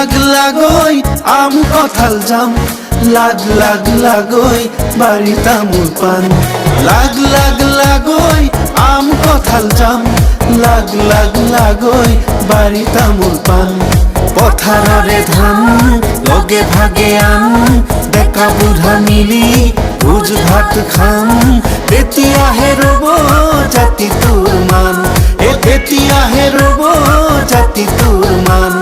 লাগ লাগৈ আম কঁঠাল জাম লাগ লাগ লাগৈ বাৰী তামোল পাণ লাগ লাগ লাগৈ আম কঁঠাল জাম লাগ লাগ লাগৈ বাৰী তামোল পাণ পথাৰৰে ধান লগে ভাগে আন ডেকা বুঢ়া মিলি ভোজ ভাত খাম তেতিয়াহে ৰ'ব জাতি তোৰ মান তেতিয়াহে ৰ'ব জাতি তোৰ মান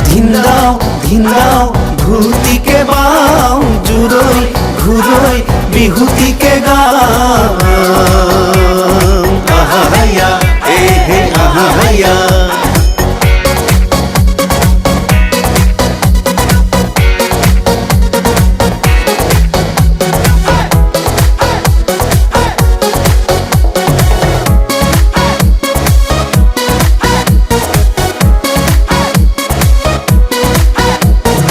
ধিন্দাও ধিন্দাও ঘূৰ্তিকে বাও জুৰৈ ঘূৰৈ বিহুতিকে গাওঁ আহায়া হে আহায়া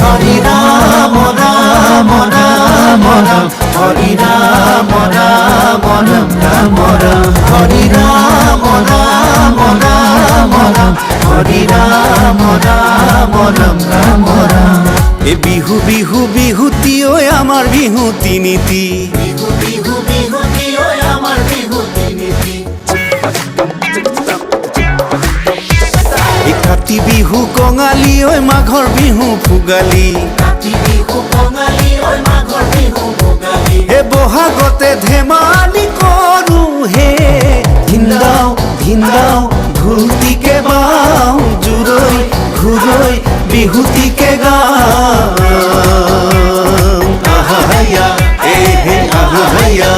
Hare Rama Rama Rama Ram Hare Rama Rama Rama Ram Hare Rama Rama Rama Ram Hare Rama Rama Rama Ram এ বিহু বিহু বিহুতি ওই আমার বিহুতি নীতি বিহু বিহু বিহুতি ওই আমার বিহুতি নীতি কাতি বিহু কঙালী ঐ মাঘৰ বিহু ভোগালী কাতি বিহু কঙালী ঐ মাঘৰ বিহু ভোগালী হে বহাগতে ধেমালি কৰো হে ধিন্দাও ধিন্দাও ঘূৰ্তিকে বাও জুৰৈ ঘূৰৈ বিহুতিকে গাওঁ আহায়া হে আহায়া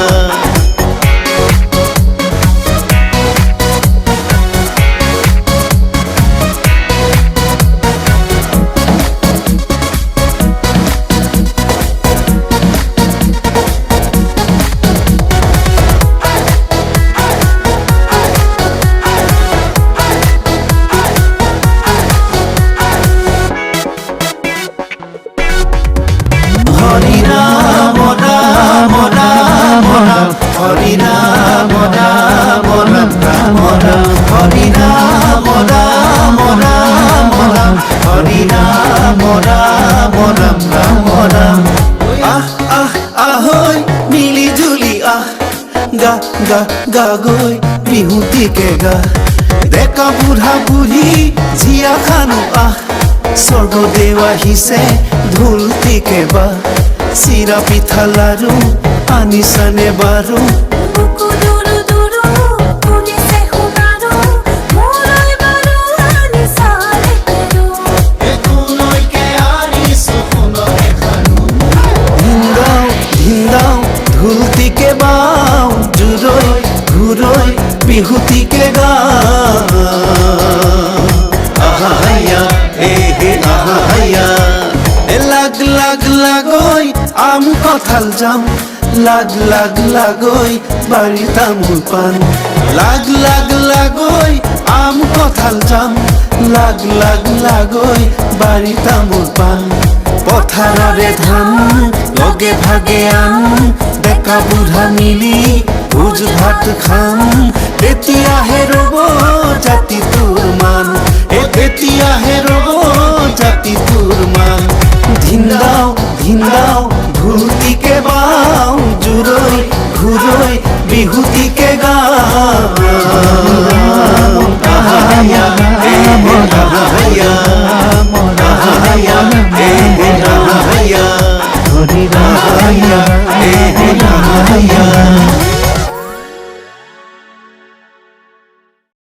Hare Rama Rama Rama Ram Hare Rama Rama Rama Ram Hare Rama Rama Rama Ram Hare Rama Rama Rama Ram ahoy মিলি জুলি গা গা গা গৈ বিহুতিকে গা ডেকা বুঢ়া বুঢ়ী জীয়া খানো স্বৰ্গদেউ আহিছে ঢোলটিকে বা চিৰা পিঠা লাৰু আনিছানে বাৰু ধিন্দাও ঢোলটিকে বাও জুৰৈ ঘূৰৈ বিহুতিকে গাওঁ আহায়া হে আহায়া লাগ লাগ লাগৈ আম কঁঠাল জাম লাগ লাগ লাগৈ বাৰী তামোল পাণ লাগ লাগ লাগৈ আম কঁঠাল জাম লাগ লাগ লাগৈ বাৰী তামোল পাণ পথাৰৰে ধান লগে ভাগে আন ডেকা বুঢ়া মিলি ভোজ ভাত খাম তেতিয়াহে ৰ'ব জাতি তোৰ মান তেতিয়াহে ৰ'ব জাতি তোৰ মান ধিন্দাও ধিন্দাও ঘূৰ্তিকে বাও জুৰৈ ঘূৰৈ বিহুতিকে গাওঁ আহায়া হে আহায়া আহায়া হে আহায়া হৰি ৰায়া হে আহায়া